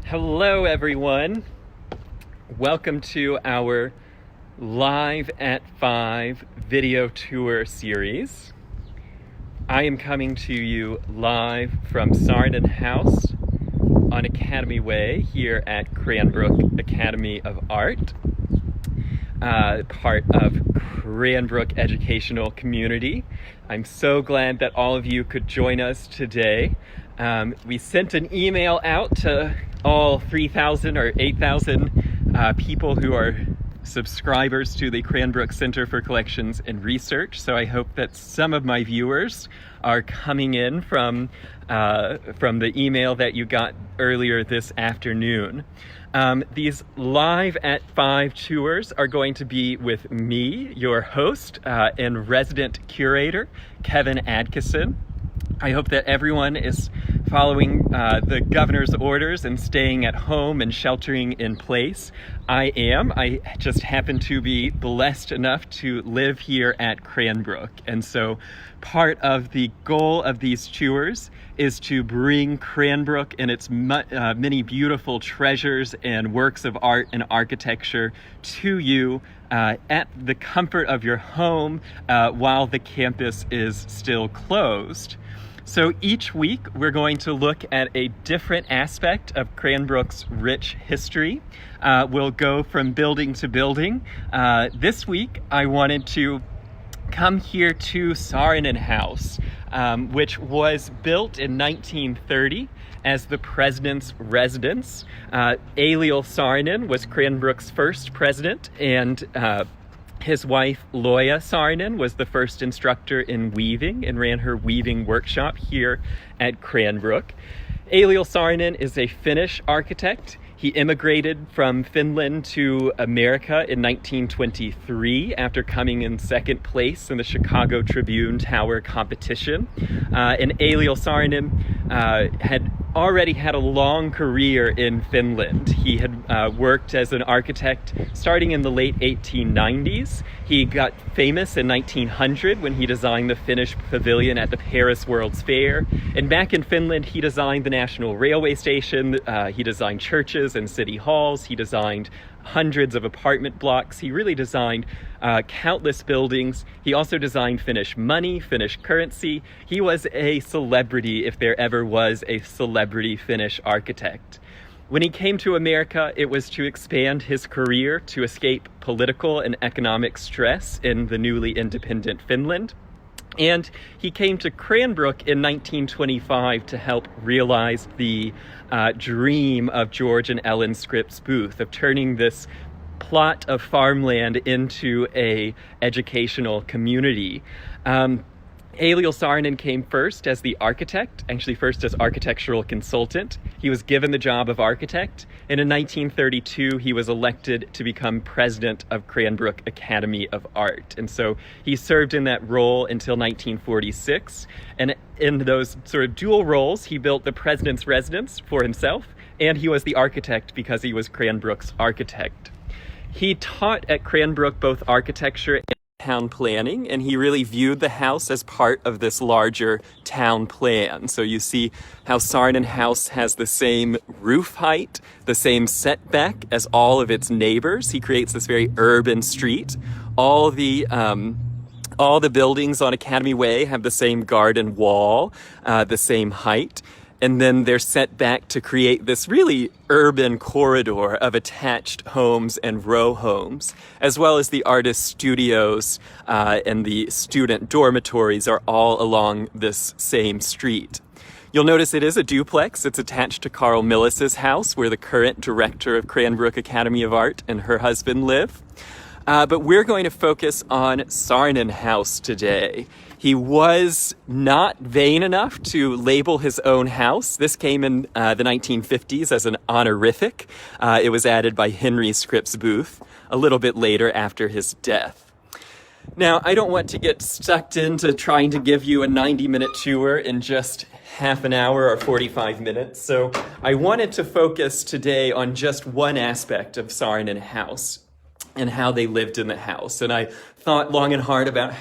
Hello everyone. Welcome to our Live at 5 video tour series. I am coming to you live from Saarinen House on Academy Way here at Cranbrook Academy of Art, part of Cranbrook Educational Community. I'm so glad that all of you could join us today. We sent an email out to all 3,000 or 8,000 people who are subscribers to the Cranbrook Center for Collections and Research. So I hope that some of my viewers are coming in from the email that you got earlier this afternoon. These Live at 5 tours are going to be with me, your host and resident curator, Kevin Adkisson. I hope that everyone is following the governor's orders and staying at home and sheltering in place. I am. I just happen to be blessed enough to live here at Cranbrook. And so part of the goal of these tours is to bring Cranbrook and its many beautiful treasures and works of art and architecture to you at the comfort of your home while the campus is still closed. So each week we're going to look at a different aspect of Cranbrook's rich history. We'll go from building to building. This week I wanted to come here to Saarinen House, which was built in 1930 as the president's residence. Eliel Saarinen was Cranbrook's first president, and his wife, Loja Saarinen, was the first instructor in weaving and ran her weaving workshop here at Cranbrook. Eliel Saarinen is a Finnish architect. He immigrated from Finland to America in 1923 after coming in second place in the Chicago Tribune Tower competition. And Eliel Saarinen had already had a long career in Finland. He had worked as an architect starting in the late 1890s. He got famous in 1900 when he designed the Finnish pavilion at the Paris World's Fair. And back in Finland, he designed the National Railway Station. He designed churches and city halls. He designed hundreds of apartment blocks. He really designed countless buildings. He also designed Finnish money, Finnish currency. He was a celebrity if there ever was a celebrity Finnish architect. When he came to America, it was to expand his career to escape political and economic stress in the newly independent Finland. And he came to Cranbrook in 1925 to help realize the dream of George and Ellen Scripps Booth of turning this plot of farmland into a educational community. Eliel Saarinen came first as the architect, actually first as architectural consultant. He was given the job of architect, and in 1932 he was elected to become president of Cranbrook Academy of Art. And so he served in that role until 1946, and in those sort of dual roles he built the president's residence for himself, and he was the architect because he was Cranbrook's architect. He taught at Cranbrook both architecture and town planning, and he really viewed the house as part of this larger town plan. So you see how Saarinen House has the same roof height, the same setback as all of its neighbors. He creates this very urban street. All the buildings on Academy Way have the same garden wall, the same height. And then they're set back to create this really urban corridor of attached homes and row homes, as well as the artist studios and the student dormitories are all along this same street. You'll notice it is a duplex. It's attached to Carl Millis's house, where the current director of Cranbrook Academy of Art and her husband live. But we're going to focus on Saarinen House today. He was not vain enough to label his own house. This came in the 1950s as an honorific. It was added by Henry Scripps Booth a little bit later after his death. Now, I don't want to get sucked into trying to give you a 90-minute tour in just half an hour or 45 minutes, so I wanted to focus today on just one aspect of Saarinen House and how they lived in the house. And I thought long and hard about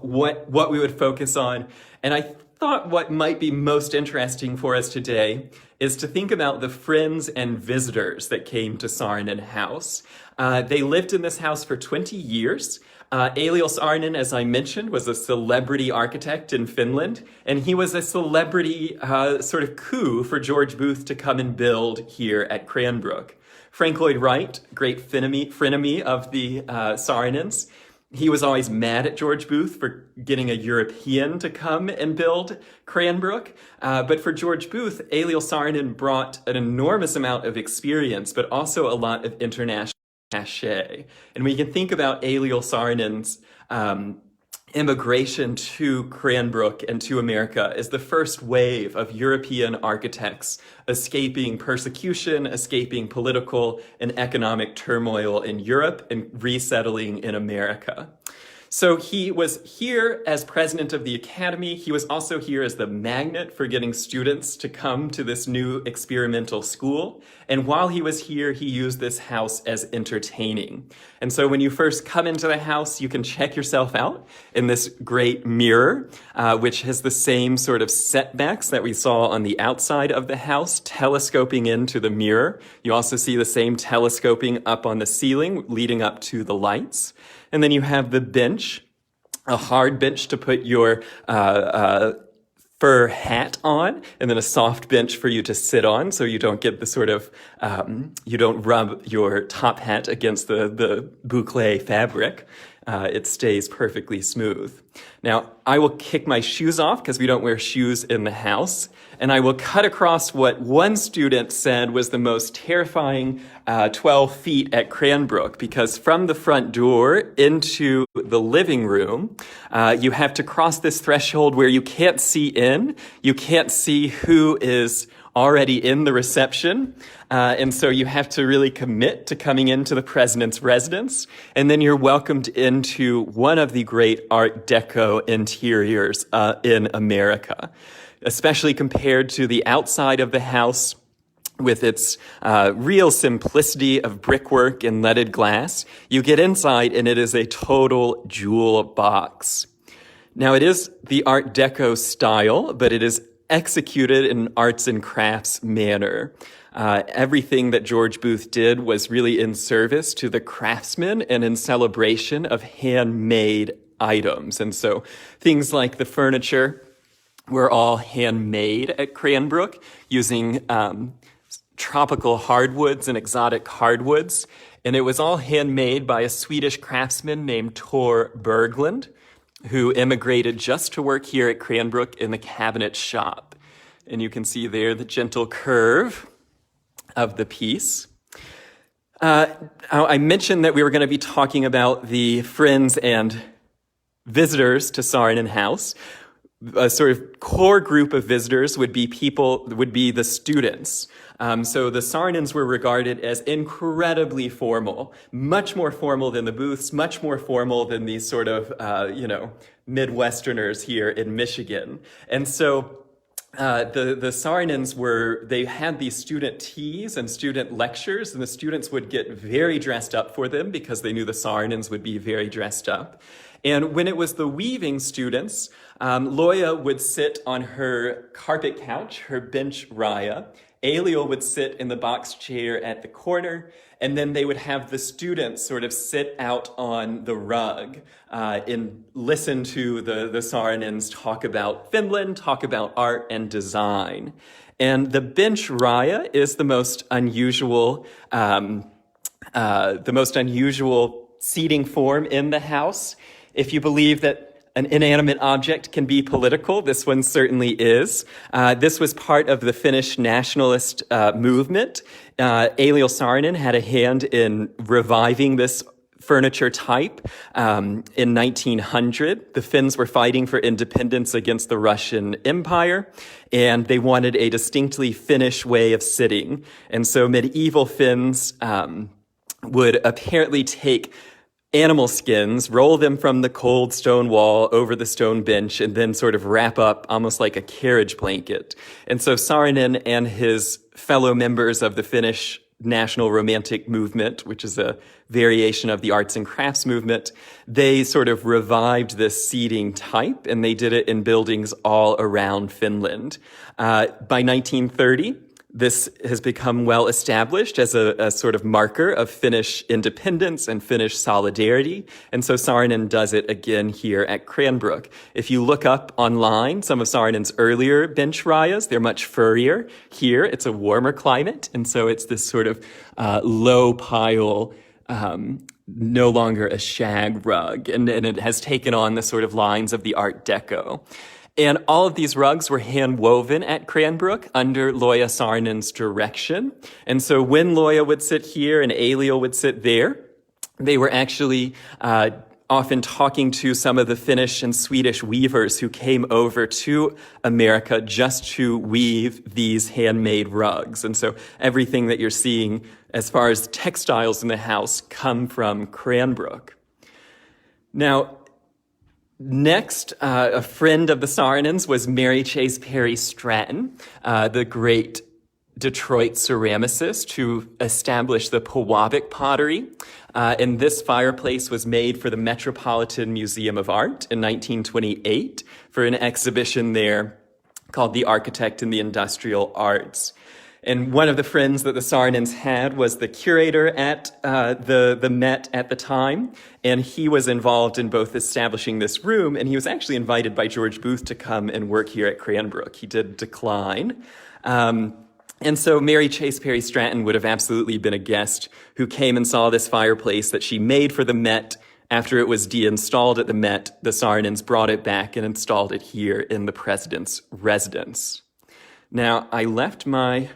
what we would focus on. And I thought what might be most interesting for us today is to think about the friends and visitors that came to Saarinen House. They lived in this house for 20 years. Eliel Saarinen, as I mentioned, was a celebrity architect in Finland, and he was a celebrity sort of coup for George Booth to come and build here at Cranbrook. Frank Lloyd Wright, great frenemy of the Saarinens, he was always mad at George Booth for getting a European to come and build Cranbrook. But for George Booth, Eliel Saarinen brought an enormous amount of experience, but also a lot of international cachet. And we can think about Eliel Saarinen's immigration to Cranbrook and to America as the first wave of European architects escaping persecution, escaping political and economic turmoil in Europe, and resettling in America. So he was here as president of the Academy. He was also here as the magnet for getting students to come to this new experimental school. And while he was here, he used this house as entertaining. And so when you first come into the house, you can check yourself out in this great mirror, which has the same sort of setbacks that we saw on the outside of the house, telescoping into the mirror. You also see the same telescoping up on the ceiling, leading up to the lights. And then you have the bench, a hard bench to put your fur hat on, and then a soft bench for you to sit on so you don't get the sort of, you don't rub your top hat against the boucle fabric. It stays perfectly smooth. Now, I will kick my shoes off because we don't wear shoes in the house, and I will cut across what one student said was the most terrifying 12 feet at Cranbrook, because from the front door into the living room, you have to cross this threshold where you can't see in, you can't see who is already in the reception. And so you have to really commit to coming into the president's residence. And then you're welcomed into one of the great Art Deco interiors in America, especially compared to the outside of the house with its real simplicity of brickwork and leaded glass. You get inside and it is a total jewel box. Now, it is the Art Deco style, but it is executed in an arts and crafts manner. Everything that George Booth did was really in service to the craftsmen and in celebration of handmade items. And so things like the furniture were all handmade at Cranbrook using tropical hardwoods and exotic hardwoods. And it was all handmade by a Swedish craftsman named Tor Berglund, who immigrated just to work here at Cranbrook in the cabinet shop. And you can see there the gentle curve of the piece. I mentioned that we were going to be talking about the friends and visitors to Saarinen House. A sort of core group of visitors would be the students. So the Saarinens were regarded as incredibly formal, much more formal than the Booths, much more formal than these sort of, Midwesterners here in Michigan. And so the Saarinens they had these student teas and student lectures, and the students would get very dressed up for them because they knew the Saarinens would be very dressed up. And when it was the weaving students, Loja would sit on her carpet couch, her bench raya. Eliel would sit in the box chair at the corner, and then they would have the students sort of sit out on the rug and listen to the Saarinens talk about Finland, talk about art and design. And the bench raya is the most unusual seating form in the house. If you believe that an inanimate object can be political, this one certainly is. This was part of the Finnish nationalist movement. Eliel Saarinen had a hand in reviving this furniture type in 1900. The Finns were fighting for independence against the Russian Empire, and they wanted a distinctly Finnish way of sitting. And so medieval Finns would apparently take animal skins, roll them from the cold stone wall over the stone bench, and then sort of wrap up almost like a carriage blanket. And so Saarinen and his fellow members of the Finnish National Romantic Movement, which is a variation of the arts and crafts movement, they sort of revived this seating type, and they did it in buildings all around Finland. By 1930, This has become well established as a sort of marker of Finnish independence and Finnish solidarity. And so Saarinen does it again here at Cranbrook. If you look up online some of Saarinen's earlier bench rayas, they're much furrier. Here, it's a warmer climate. And so it's this sort of low pile, no longer a shag rug. And it has taken on the sort of lines of the Art Deco. And all of these rugs were hand-woven at Cranbrook under Loja Saarinen's direction. And so when Loja would sit here and Eliel would sit there, they were actually often talking to some of the Finnish and Swedish weavers who came over to America just to weave these handmade rugs. And so everything that you're seeing as far as textiles in the house come from Cranbrook. Now, next, a friend of the Saarinens was Mary Chase Perry Stratton, the great Detroit ceramicist who established the Pewabic pottery. And this fireplace was made for the Metropolitan Museum of Art in 1928 for an exhibition there called The Architect in the Industrial Arts. And one of the friends that the Saarinens had was the curator at the Met at the time, and he was involved in both establishing this room, and he was actually invited by George Booth to come and work here at Cranbrook. He did decline. And so Mary Chase Perry Stratton would have absolutely been a guest who came and saw this fireplace that she made for the Met. After it was deinstalled at the Met, the Saarinens brought it back and installed it here in the president's residence. Now, I left my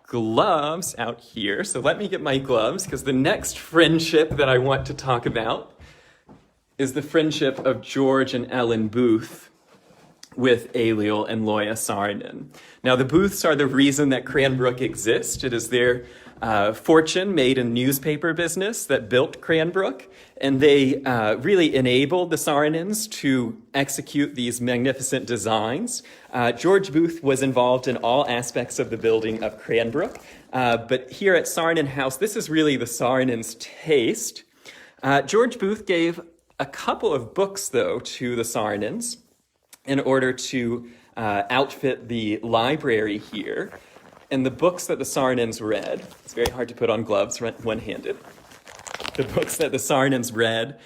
gloves out here, so let me get my gloves, because the next friendship that I want to talk about is the friendship of George and Ellen Booth with Eliel and Loja Saarinen. Now, the Booths are the reason that Cranbrook exists. It is their fortune made in newspaper business that built Cranbrook, and they really enabled the Saarinens to execute these magnificent designs. George Booth was involved in all aspects of the building of Cranbrook, but here at Saarinen House, this is really the Saarinens' taste. George Booth gave a couple of books, though, to the Saarinens in order to outfit the library here. And the books that the Saarinens read, it's very hard to put on gloves one-handed. The books that the Saarinens read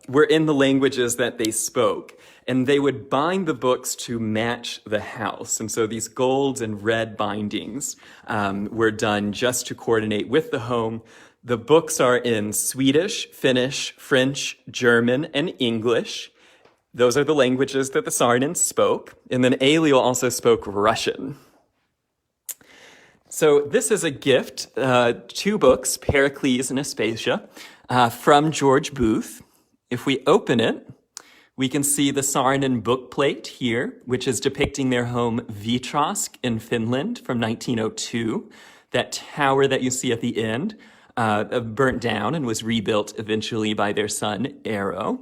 were in the languages that they spoke. And they would bind the books to match the house. And so these gold and red bindings were done just to coordinate with the home. The books are in Swedish, Finnish, French, German, and English. Those are the languages that the Saarinens spoke. And then Eliel also spoke Russian. So this is a gift, 2 books, Pericles and Aspasia, from George Booth. If we open it, we can see the Saarinen bookplate here, which is depicting their home Vitrask in Finland from 1902. That tower that you see at the end burnt down and was rebuilt eventually by their son, Eero.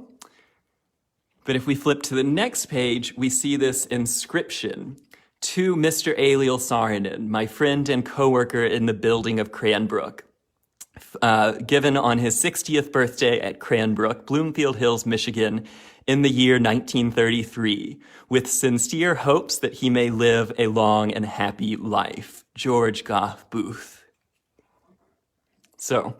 But if we flip to the next page, we see this inscription: "To Mr. Eliel Saarinen, my friend and co-worker in the building of Cranbrook, given on his 60th birthday at Cranbrook, Bloomfield Hills, Michigan, in the year 1933, with sincere hopes that he may live a long and happy life. George Goff Booth." So,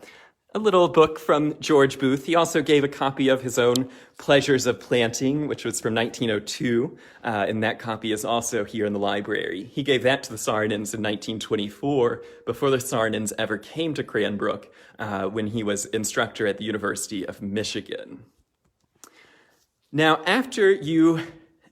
a little book from George Booth. He also gave a copy of his own Pleasures of Planting, which was from 1902, and that copy is also here in the library. He gave that to the Saarinens in 1924, before the Saarinens ever came to Cranbrook, when he was instructor at the University of Michigan. Now, after you,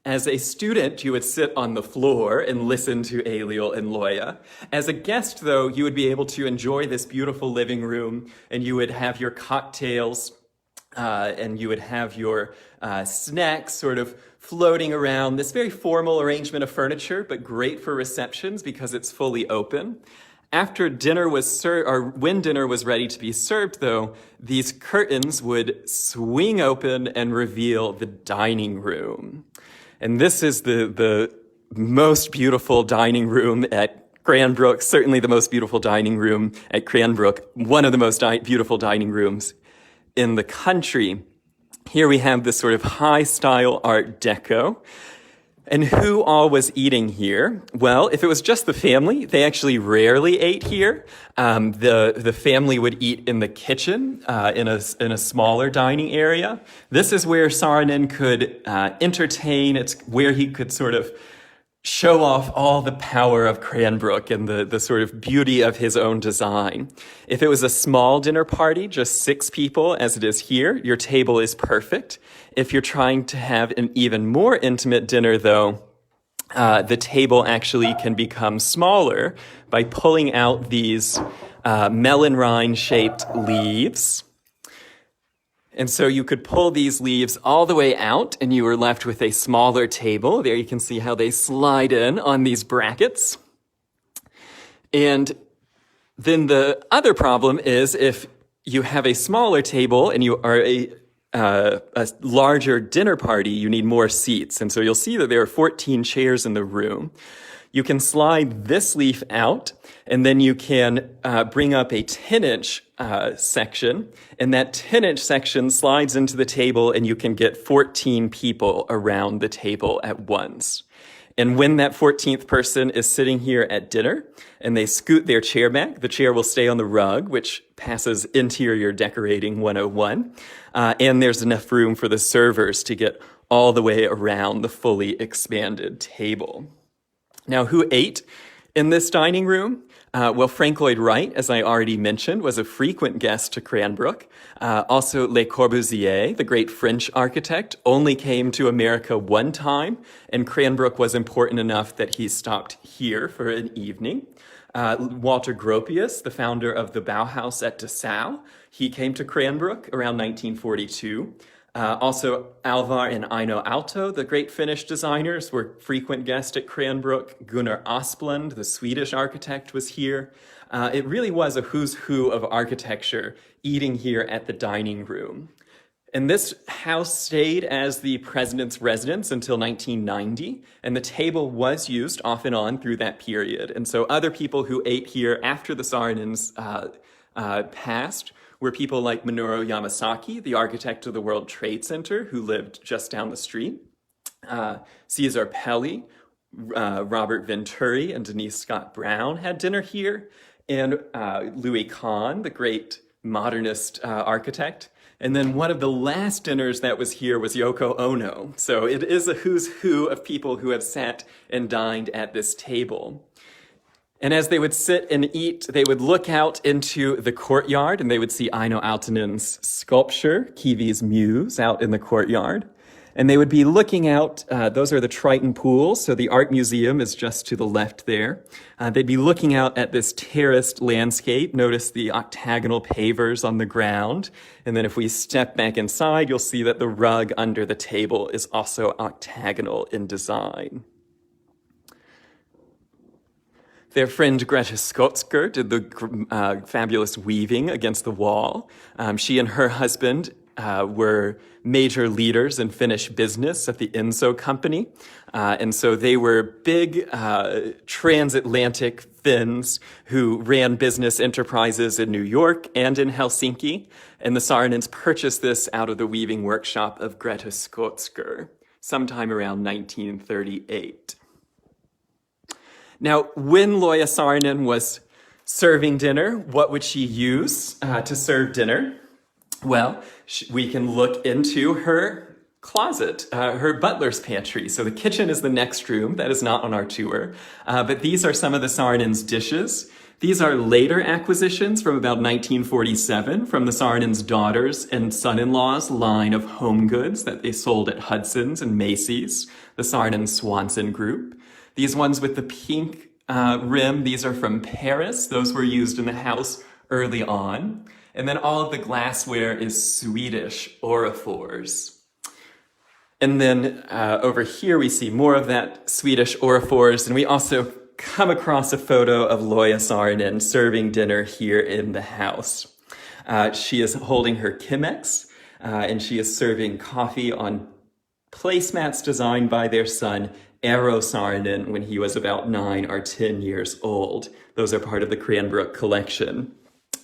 as a student, you would sit on the floor and listen to Eliel and Loja. As a guest, though, you would be able to enjoy this beautiful living room, and you would have your cocktails, and you would have your snacks sort of floating around. This very formal arrangement of furniture, but great for receptions because it's fully open. After dinner was served, or when dinner was ready to be served, though, these curtains would swing open and reveal the dining room. And this is the most beautiful dining room at Cranbrook, certainly the most beautiful dining room at Cranbrook, one of the most beautiful dining rooms in the country. Here we have this sort of high-style Art Deco. And who all was eating here? Well, if it was just the family, they actually rarely ate here. The family would eat in the kitchen, in a smaller dining area. This is where Saarinen could entertain. It's where he could sort of show off all the power of Cranbrook and the sort of beauty of his own design. If it was a small dinner party, just 6 people, as it is here, your table is perfect. If you're trying to have an even more intimate dinner, though, the table actually can become smaller by pulling out these melon rind-shaped leaves. And so you could pull these leaves all the way out, and you were left with a smaller table. There you can see how they slide in on these brackets. And then the other problem is if you have a smaller table and you are a larger dinner party, you need more seats. And so you'll see that there are 14 chairs in the room. You can slide this leaf out, and then you can bring up a 10-inch section, and that 10-inch section slides into the table, and you can get 14 people around the table at once. And when that 14th person is sitting here at dinner, and they scoot their chair back, the chair will stay on the rug, which passes interior decorating 101, and there's enough room for the servers to get all the way around the fully expanded table. Now, who ate in this dining room? Well, Frank Lloyd Wright, as I already mentioned, was a frequent guest to Cranbrook. Also, Le Corbusier, the great French architect, only came to America one time, and Cranbrook was important enough that he stopped here for an evening. Walter Gropius, the founder of the Bauhaus at Dessau, he came to Cranbrook around 1942. Also, Alvar and Aino Aalto, the great Finnish designers, were frequent guests at Cranbrook. Gunnar Asplund, the Swedish architect, was here. It really was a who's who of architecture eating here at the dining room. And this house stayed as the president's residence until 1990, and the table was used off and on through that period. And so other people who ate here after the Saarinens passed were people like Minoru Yamasaki, the architect of the World Trade Center, who lived just down the street. Cesar Pelli, Robert Venturi, and Denise Scott Brown had dinner here. And Louis Kahn, the great modernist architect. And then one of the last dinners that was here was Yoko Ono. So it is a who's who of people who have sat and dined at this table. And as they would sit and eat, they would look out into the courtyard, and they would see Aino Aaltonen's sculpture, Kivi's Muse, out in the courtyard. And they would be looking out, those are the Triton pools, so the art museum is just to the left there. They'd be looking out at this terraced landscape. Notice the octagonal pavers on the ground. And then if we step back inside, you'll see that the rug under the table is also octagonal in design. Their friend Greta Skotsker did the fabulous weaving against the wall. She and her husband were major leaders in Finnish business at the Enso company. And so they were big transatlantic Finns who ran business enterprises in New York and in Helsinki. And the Saarinens purchased this out of the weaving workshop of Greta Skotsker sometime around 1938. Now, when Loja Saarinen was serving dinner, what would she use to serve dinner? Well, we can look into her closet, her butler's pantry. So the kitchen is the next room. That is not on our tour. But these are some of the Saarinens' dishes. These are later acquisitions from about 1947 from the Saarinens' daughters and son-in-law's line of home goods that they sold at Hudson's and Macy's, the Saarinen Swanson Group. These ones with the pink rim, these are from Paris. Those were used in the house early on. And then all of the glassware is Swedish orifores. And then over here we see more of that Swedish orifores, and we also come across a photo of Loja Saarinen serving dinner here in the house. She is holding her Chemex, and she is serving coffee on placemats designed by their son, Eero Saarinen, when he was about 9 or 10 years old. Those are part of the Cranbrook collection.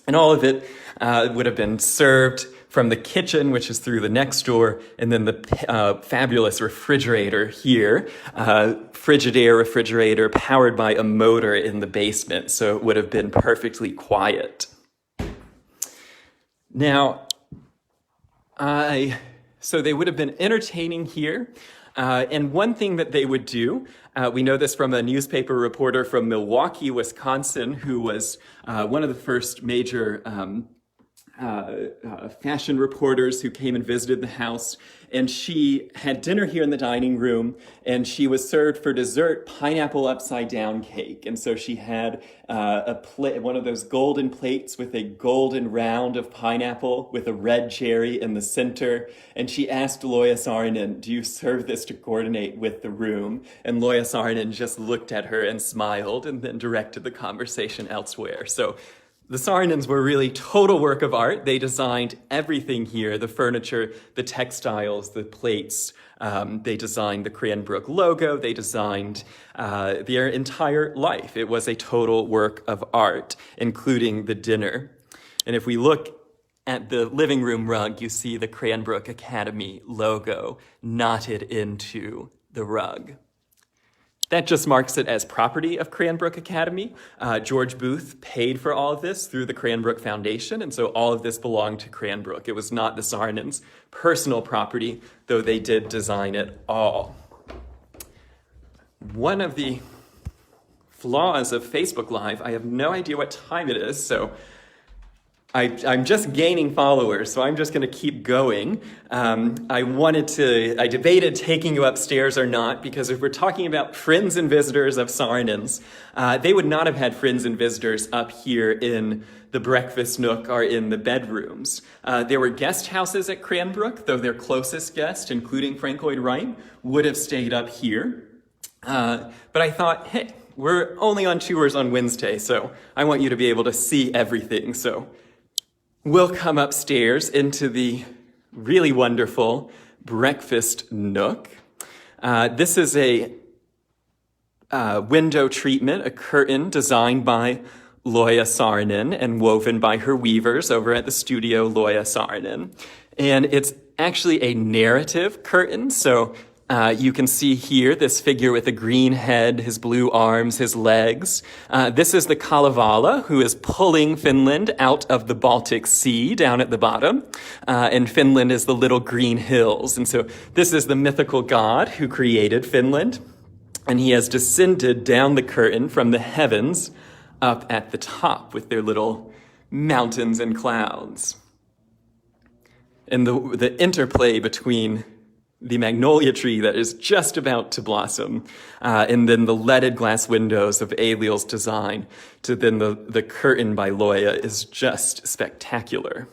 And all of it would have been served from the kitchen, which is through the next door, and then the fabulous refrigerator here, Frigidaire refrigerator powered by a motor in the basement, so it would have been perfectly quiet. Now, so they would have been entertaining here, and one thing that they would do, we know this from a newspaper reporter from Milwaukee, Wisconsin, who was one of the first major fashion reporters who came and visited the house, and she had dinner here in the dining room, and she was served for dessert pineapple upside down cake. And so she had one of those golden plates with a golden round of pineapple with a red cherry in the center, and she asked Loja Saarinen, "Do you serve this to coordinate with the room?" And Loja Saarinen just looked at her and smiled and then directed the conversation elsewhere. So the Saarinens were really total work of art. They designed everything here, the furniture, the textiles, the plates. They designed the Cranbrook logo. They designed their entire life. It was a total work of art, including the dinner. And if we look at the living room rug, you see the Cranbrook Academy logo knotted into the rug. That just marks it as property of Cranbrook Academy. George Booth paid for all of this through the Cranbrook Foundation, and so all of this belonged to Cranbrook. It was not the Saarinens' personal property, though they did design it all. One of the flaws of Facebook Live, I have no idea what time it is, so I'm just gaining followers, so I'm just going to keep going. I debated taking you upstairs or not, because if we're talking about friends and visitors of Saarinens, they would not have had friends and visitors up here in the breakfast nook or in the bedrooms. There were guest houses at Cranbrook, though their closest guest, including Frank Lloyd Wright, would have stayed up here. But I thought, hey, we're only on tours on Wednesday, so I want you to be able to see everything, so we'll come upstairs into the really wonderful breakfast nook. This is a window treatment, a curtain designed by Loja Saarinen and woven by her weavers over at the studio Loja Saarinen. And it's actually a narrative curtain, so you can see here this figure with a green head, his blue arms, his legs. This is the Kalevala, who is pulling Finland out of the Baltic Sea down at the bottom. And Finland is the little green hills. And so this is the mythical god who created Finland. And he has descended down the curtain from the heavens up at the top with their little mountains and clouds. And the interplay between the magnolia tree that is just about to blossom, and then the leaded glass windows of Eliel's design, to then the curtain by Loja is just spectacular.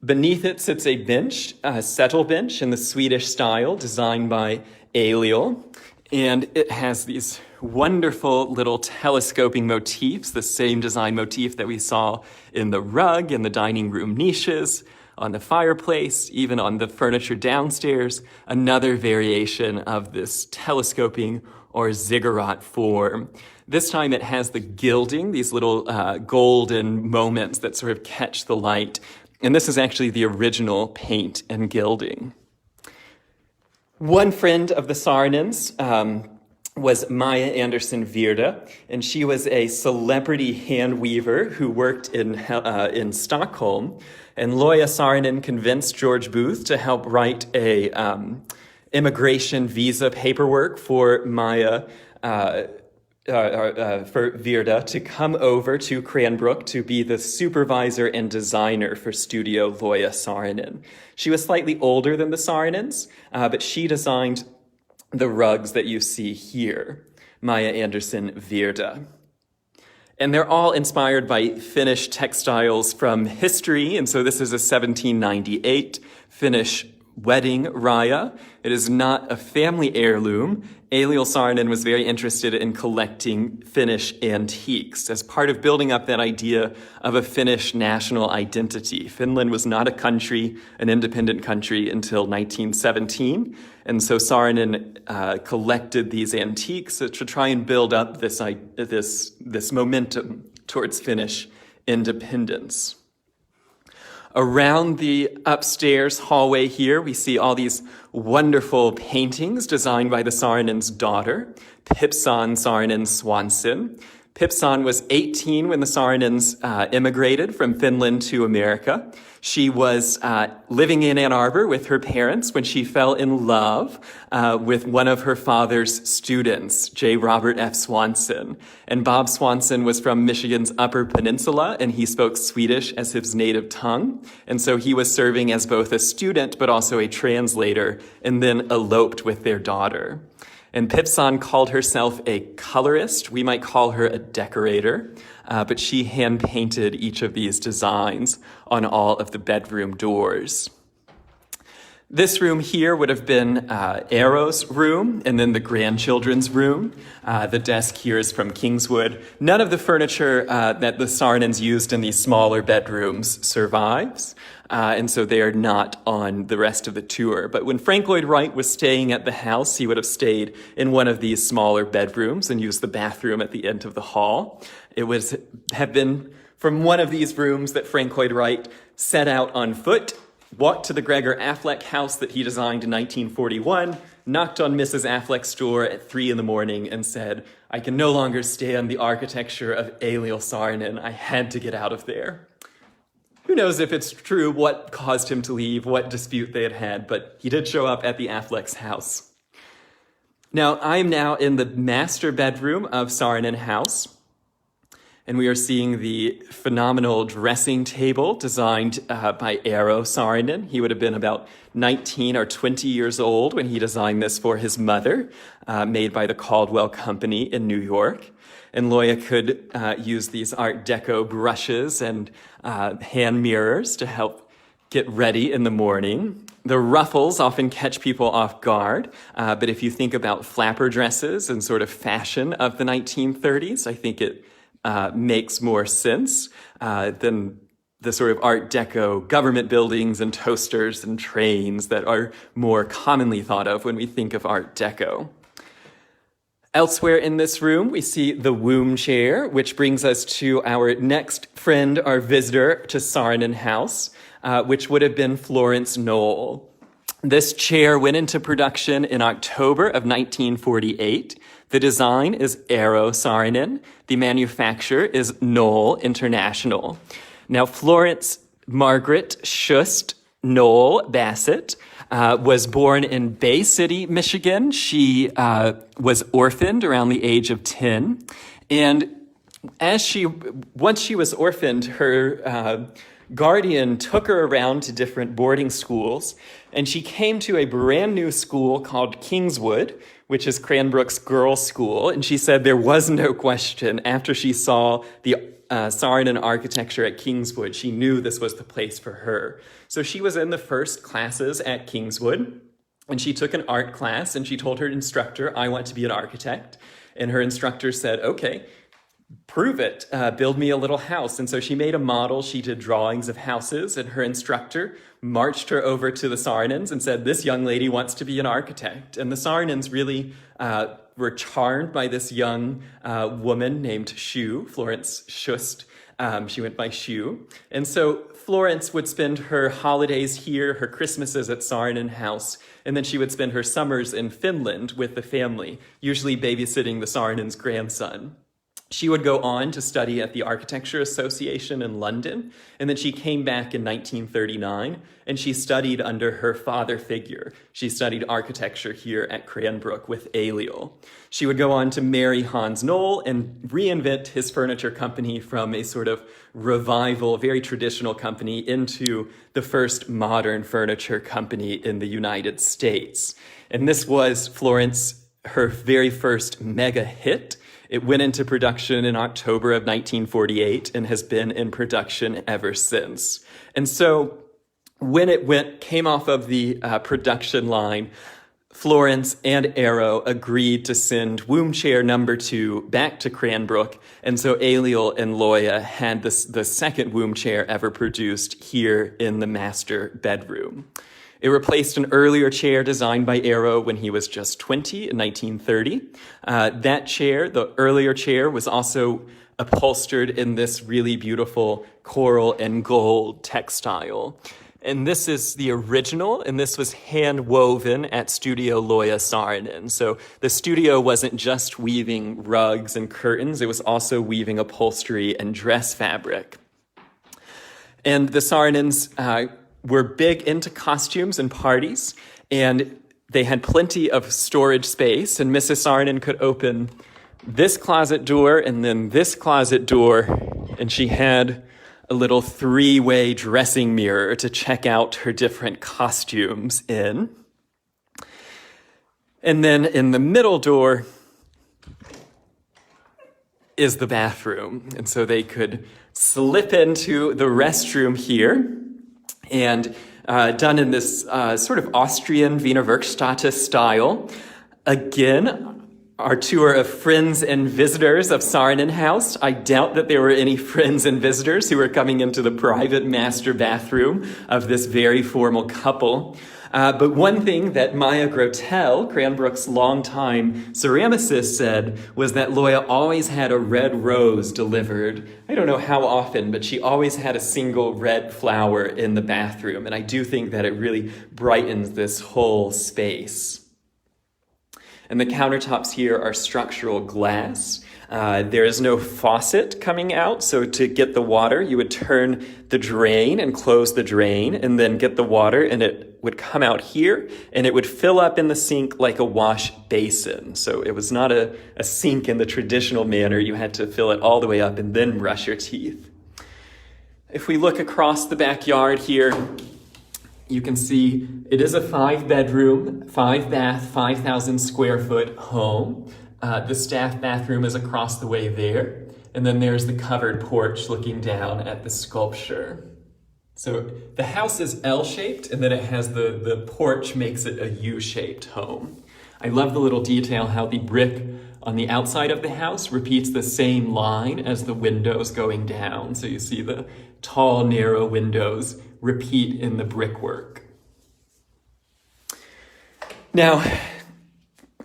Beneath it sits a bench, a settle bench in the Swedish style, designed by Eliel, and it has these wonderful little telescoping motifs, the same design motif that we saw in the rug, in the dining room niches, on the fireplace, even on the furniture downstairs, another variation of this telescoping or ziggurat form. This time it has the gilding, these little golden moments that sort of catch the light. And this is actually the original paint and gilding. One friend of the Saarinens was Maya Anderson Virda, and she was a celebrity hand weaver who worked in Stockholm. And Loja Saarinen convinced George Booth to help write a immigration visa paperwork for Maya, for Virda to come over to Cranbrook to be the supervisor and designer for Studio Loja Saarinen. She was slightly older than the Saarinens, but she designed the rugs that you see here, Maya Anderson Virda. And they're all inspired by Finnish textiles from history. And so this is a 1798 Finnish wedding raya. It is not a family heirloom. Eliel Saarinen was very interested in collecting Finnish antiques as part of building up that idea of a Finnish national identity. Finland was not a country, an independent country, until 1917. And so Saarinen collected these antiques to try and build up this momentum towards Finnish independence. Around the upstairs hallway here, we see all these wonderful paintings designed by the Saarinen's daughter, Pipsan Saarinen Swanson. Pipsan was 18 when the Saarinens immigrated from Finland to America. She was living in Ann Arbor with her parents when she fell in love with one of her father's students, J. Robert F. Swanson. And Bob Swanson was from Michigan's Upper Peninsula, and he spoke Swedish as his native tongue. And so he was serving as both a student but also a translator, and then eloped with their daughter. And Pipsan called herself a colorist. We might call her a decorator, but she hand-painted each of these designs on all of the bedroom doors. This room here would have been Eero's room, and then the grandchildren's room. The desk here is from Kingswood. None of the furniture that the Saarinens used in these smaller bedrooms survives. And so they are not on the rest of the tour. But when Frank Lloyd Wright was staying at the house, he would have stayed in one of these smaller bedrooms and used the bathroom at the end of the hall. It would have been from one of these rooms that Frank Lloyd Wright set out on foot, walked to the Gregor Affleck house that he designed in 1941, knocked on Mrs. Affleck's door at 3 a.m. and said, "I can no longer stand the architecture of Eliel Saarinen. I had to get out of there." Who knows if it's true what caused him to leave, what dispute they had had, but he did show up at the Affleck's house. Now, I'm now in the master bedroom of Saarinen House, and we are seeing the phenomenal dressing table designed by Eero Saarinen. He would have been about 19 or 20 years old when he designed this for his mother, made by the Caldwell Company in New York. And Loja could use these Art Deco brushes and hand mirrors to help get ready in the morning. The ruffles often catch people off guard, but if you think about flapper dresses and sort of fashion of the 1930s, I think it makes more sense than the sort of Art Deco government buildings and toasters and trains that are more commonly thought of when we think of Art Deco. Elsewhere in this room, we see the womb chair, which brings us to our next friend, our visitor to Saarinen House, which would have been Florence Knoll. This chair went into production in October of 1948. The design is Eero Saarinen. The manufacturer is Knoll International. Now, Florence Margaret Schust Knoll Bassett was born in Bay City, Michigan. She was orphaned around the age of 10. And once she was orphaned, her guardian took her around to different boarding schools, and she came to a brand new school called Kingswood, which is Cranbrook's girls' school. And she said there was no question after she saw the Saarinen architecture at Kingswood, she knew this was the place for her. So she was in the first classes at Kingswood, and she took an art class, and she told her instructor, "I want to be an architect." And her instructor said, "Okay, prove it, build me a little house." And so she made a model, she did drawings of houses, and her instructor marched her over to the Saarinens and said, "This young lady wants to be an architect." And the Saarinens really were charmed by this young woman named Shu, Florence Schust. She went by Shu. And so Florence would spend her holidays here, her Christmases at Saarinen House, and then she would spend her summers in Finland with the family, usually babysitting the Saarinens' grandson. She would go on to study at the Architecture Association in London, and then she came back in 1939, and she studied under her father figure. She studied architecture here at Cranbrook with Eliel. She would go on to marry Hans Knoll and reinvent his furniture company from a sort of revival, very traditional company into the first modern furniture company in the United States. And this was Florence, her very first mega hit. It went into production in October of 1948 and has been in production ever since. And so when it came off of the production line, Florence and Eero agreed to send womb chair number 2 back to Cranbrook. And so Eliel and Loja had the second womb chair ever produced here in the master bedroom. It replaced an earlier chair designed by Arrow when he was just 20 in 1930. That chair, the earlier chair, was also upholstered in this really beautiful coral and gold textile. And this is the original, and this was hand woven at Studio Loja Saarinen. So the studio wasn't just weaving rugs and curtains, it was also weaving upholstery and dress fabric. And the Saarinens were big into costumes and parties, and they had plenty of storage space, and Mrs. Saarinen could open this closet door and then this closet door, and she had a little three-way dressing mirror to check out her different costumes in. And then in the middle door is the bathroom. And so they could slip into the restroom here, and done in this sort of Austrian Wiener Werkstatt style. Again, our tour of friends and visitors of Saarinen House. I doubt that there were any friends and visitors who were coming into the private master bathroom of this very formal couple. But one thing that Maya Grotel, Cranbrook's longtime ceramicist, said was that Loja always had a red rose delivered. I don't know how often, but she always had a single red flower in the bathroom. And I do think that it really brightens this whole space. And the countertops here are structural glass. There is no faucet coming out, so to get the water, you would turn the drain and close the drain, and then get the water, and it would come out here, and it would fill up in the sink like a wash basin. So it was not a sink in the traditional manner. You had to fill it all the way up and then brush your teeth. If we look across the backyard here, you can see it is a 5-bedroom, 5-bath, 5,000 square foot home. The staff bathroom is across the way there. And then there's the covered porch looking down at the sculpture. So the house is L-shaped, and then it has the porch makes it a U-shaped home. I love the little detail how the brick on the outside of the house repeats the same line as the windows going down. So you see the tall, narrow windows repeat in the brickwork. Now,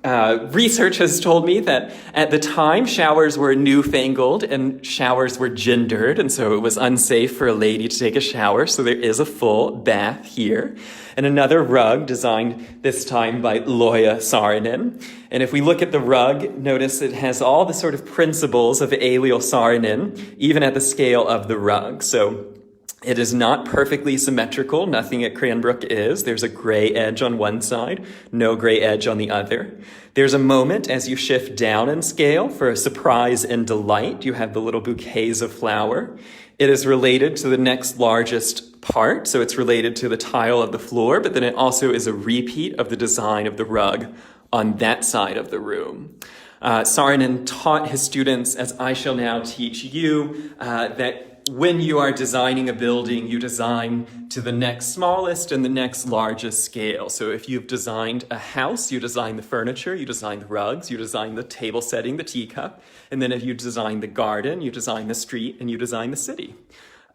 research has told me that at the time, showers were newfangled and showers were gendered, and so it was unsafe for a lady to take a shower, so there is a full bath here. And another rug designed this time by Loja Saarinen. And if we look at the rug, notice it has all the sort of principles of Eliel Saarinen, even at the scale of the rug. So it is not perfectly symmetrical. Nothing at Cranbrook is. There's a gray edge on one side, no gray edge on the other. There's a moment as you shift down in scale for a surprise and delight. You have the little bouquets of flower. It is related to the next largest part, so it's related to the tile of the floor, but then it also is a repeat of the design of the rug on that side of the room. Saarinen taught his students, as I shall now teach you, that when you are designing a building, you design to the next smallest and the next largest scale. So if you've designed a house, you design the furniture, you design the rugs, you design the table setting, the teacup. And then if you design the garden, you design the street, and you design the city.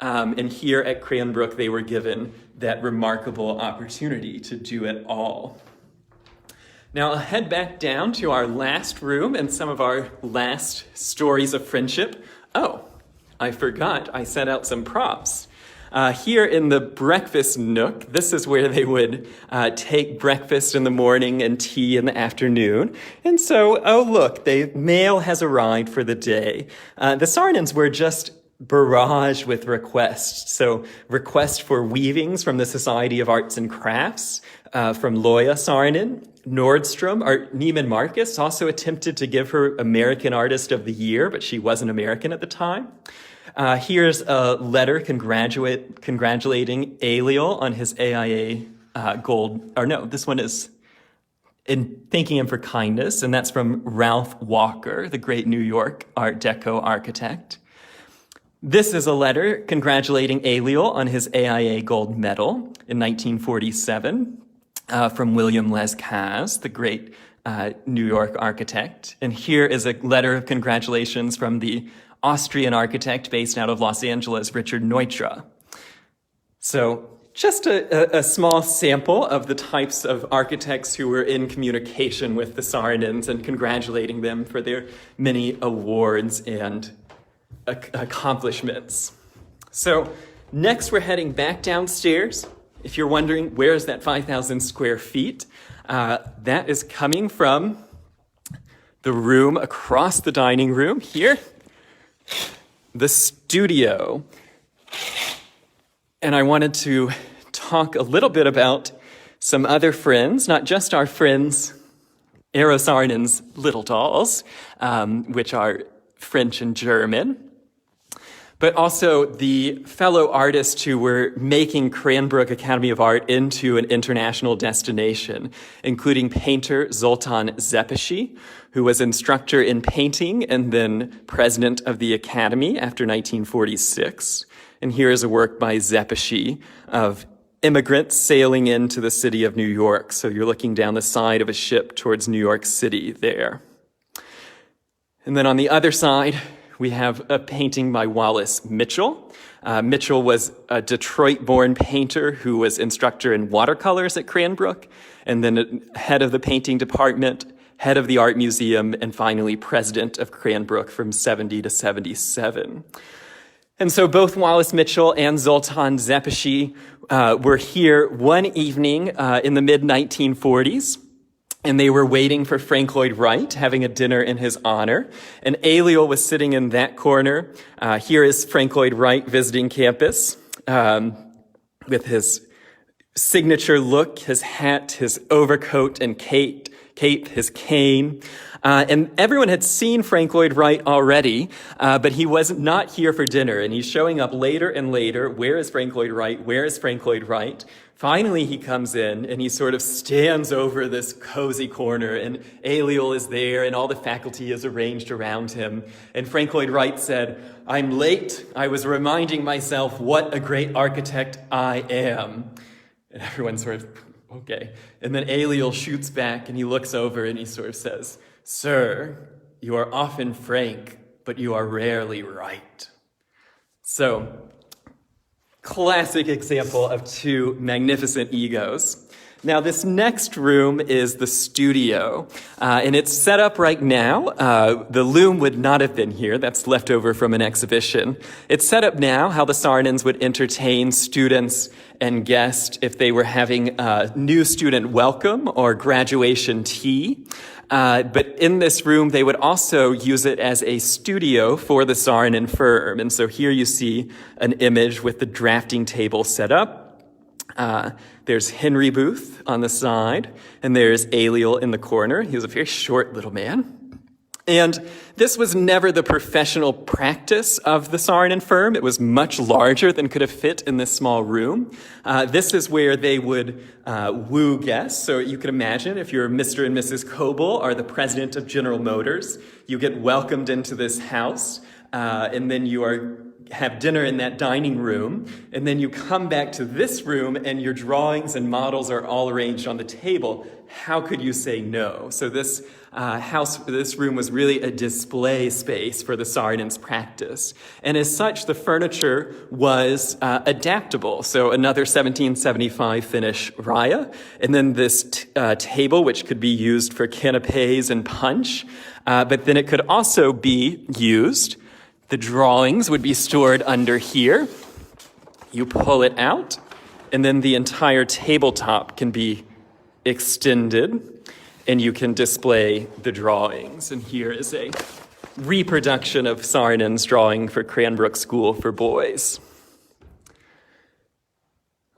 And here at Cranbrook, they were given that remarkable opportunity to do it all. Now I'll head back down to our last room and some of our last stories of friendship. Oh, I forgot, I set out some props. Here in the breakfast nook, this is where they would take breakfast in the morning and tea in the afternoon. And so, oh look, the mail has arrived for the day. The Saarinens were just barraged with requests. So requests for weavings from the Society of Arts and Crafts, from Loja Saarinen. Nordstrom, or Neiman Marcus, also attempted to give her American Artist of the Year, but she wasn't American at the time. Here's a letter congratulating Eliel on his AIA gold, or no, this one is in thanking him for kindness, and that's from Ralph Walker, the great New York Art Deco architect. This is a letter congratulating Eliel on his AIA gold medal in 1947 from William Lescaz, the great New York architect. And here is a letter of congratulations from the Austrian architect based out of Los Angeles, Richard Neutra. So just a small sample of the types of architects who were in communication with the Saarinens and congratulating them for their many awards and accomplishments. So next we're heading back downstairs. If you're wondering, where's that 5,000 square feet? That is coming from the room across the dining room here, the studio. And I wanted to talk a little bit about some other friends, not just our friends, Eero Saarinen's little dolls, which are French and German, but also the fellow artists who were making Cranbrook Academy of Art into an international destination, including painter Zoltán Szepesi, who was instructor in painting and then president of the Academy after 1946. And here is a work by Szepesi of immigrants sailing into the city of New York. So you're looking down the side of a ship towards New York City there. And then on the other side, we have a painting by Wallace Mitchell. Mitchell was a Detroit-born painter who was instructor in watercolors at Cranbrook, and then head of the painting department, head of the art museum, and finally president of Cranbrook from 70 to 77. And so both Wallace Mitchell and Zoltán Szepesi were here one evening in the mid-1940s. And they were waiting for Frank Lloyd Wright, having a dinner in his honor. And Eliel was sitting in that corner. Here is Frank Lloyd Wright visiting campus with his signature look, his hat, his overcoat and cape, his cane. And everyone had seen Frank Lloyd Wright already, but he was not here for dinner. And he's showing up later and later. Where is Frank Lloyd Wright? Where is Frank Lloyd Wright? Finally, he comes in and he sort of stands over this cozy corner, and Eliel is there and all the faculty is arranged around him. And Frank Lloyd Wright said, "I'm late. I was reminding myself what a great architect I am." And everyone sort of, okay. And then Eliel shoots back and he looks over and he sort of says, "Sir, you are often frank, but you are rarely right." So, classic example of two magnificent egos. Now, this next room is the studio, and it's set up right now. The loom would not have been here. That's left over from an exhibition. It's set up now how the Saarinens would entertain students and guests if they were having a new student welcome or graduation tea. But in this room, they would also use it as a studio for the Saarinen firm. And so here you see an image with the drafting table set up. There's Henry Booth on the side, and there's Eliel in the corner. He was a very short little man. And this was never the professional practice of the Saarinen firm. It was much larger than could have fit in this small room. This is where they would woo guests. So you can imagine if you're Mr. and Mrs. Coble or the president of General Motors, you get welcomed into this house, and then you have dinner in that dining room, and then you come back to this room and your drawings and models are all arranged on the table. How could you say no? So this room was really a display space for the Saarinens' practice. And as such, the furniture was adaptable. So another 1775 finish raya, and then this table, which could be used for canapes and punch, but then it could also be used. The drawings would be stored under here. You pull it out, and then the entire tabletop can be extended, and you can display the drawings. And here is a reproduction of Saarinen's drawing for Cranbrook School for Boys.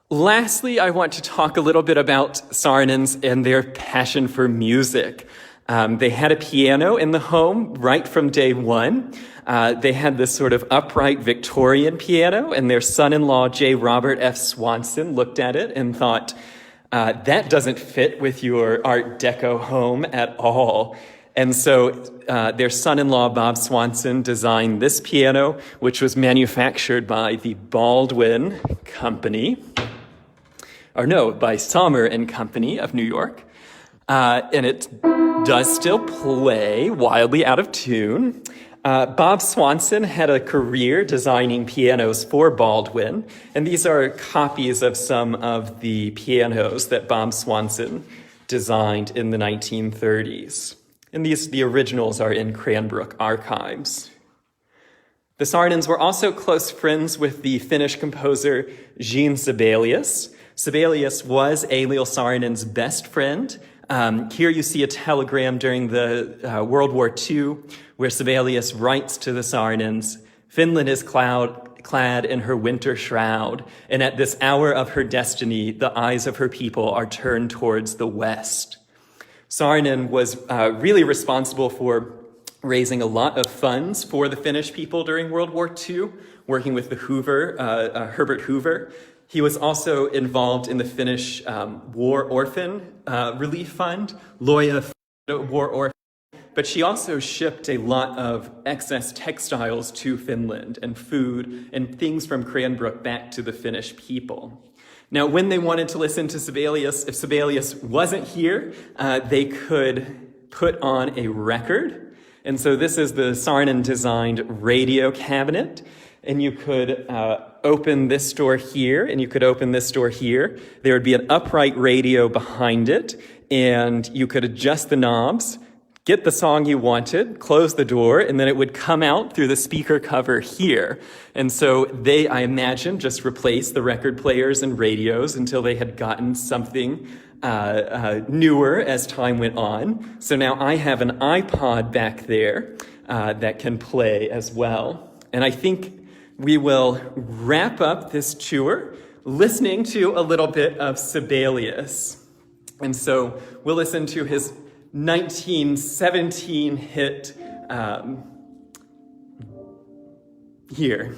Lastly, I want to talk a little bit about Saarinens and their passion for music. They had a piano in the home right from day one. They had this sort of upright Victorian piano, and their son-in-law, J. Robert F. Swanson, looked at it and thought, that doesn't fit with your Art Deco home at all. And so their son-in-law, Bob Swanson, designed this piano, which was manufactured by the Baldwin Company, by Sommer and Company of New York. And it does still play wildly out of tune. Bob Swanson had a career designing pianos for Baldwin, and these are copies of some of the pianos that Bob Swanson designed in the 1930s. And the originals are in Cranbrook archives. The Saarinens were also close friends with the Finnish composer Jean Sibelius. Sibelius was Eliel Saarinen's best friend. Here you see a telegram during the World War II where Sibelius writes to the Saarinens, "Finland is clad in her winter shroud, and at this hour of her destiny, the eyes of her people are turned towards the west." Saarinen was really responsible for raising a lot of funds for the Finnish people during World War II, working with the Herbert Hoover. He was also involved in the Finnish War Orphan Relief Fund, Loja War Orphan. But she also shipped a lot of excess textiles to Finland and food and things from Cranbrook back to the Finnish people. Now, when they wanted to listen to Sibelius, if Sibelius wasn't here, they could put on a record. And so this is the Saarinen-designed radio cabinet. And you could open this door here, and you could open this door here. There would be an upright radio behind it, and you could adjust the knobs, get the song you wanted, close the door, and then it would come out through the speaker cover here. And so they, I imagine, just replaced the record players and radios until they had gotten something newer as time went on. So now I have an iPod back there that can play as well. And I think we will wrap up this tour listening to a little bit of Sibelius. And so we'll listen to his 1917 hit here.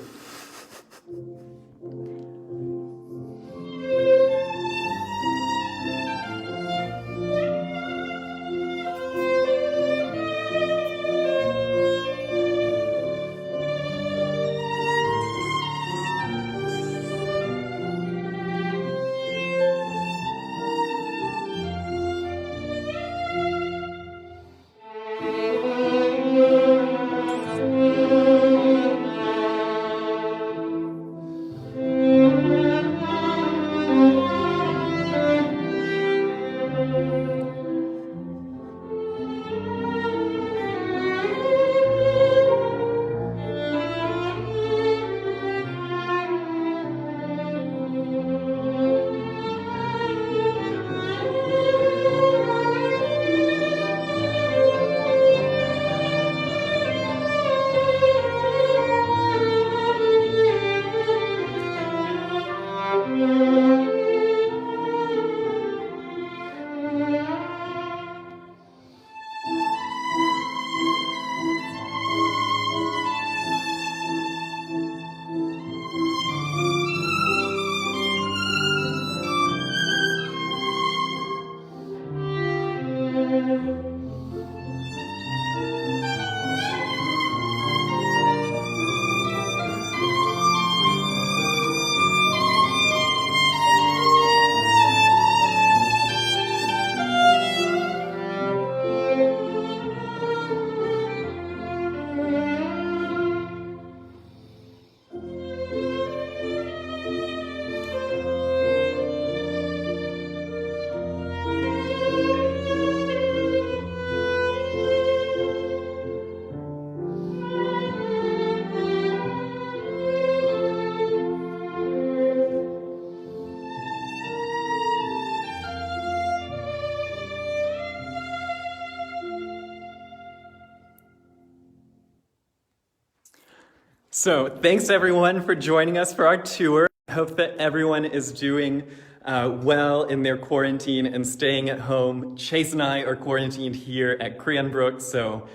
So thanks everyone for joining us for our tour. I hope that everyone is doing well in their quarantine and staying at home. Chase and I are quarantined here at Cranbrook, so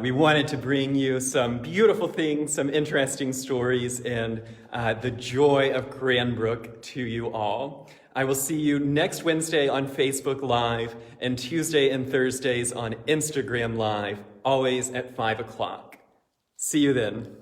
we wanted to bring you some beautiful things, some interesting stories, and the joy of Cranbrook to you all. I will see you next Wednesday on Facebook Live and Tuesday and Thursdays on Instagram Live, always at 5 o'clock. See you then.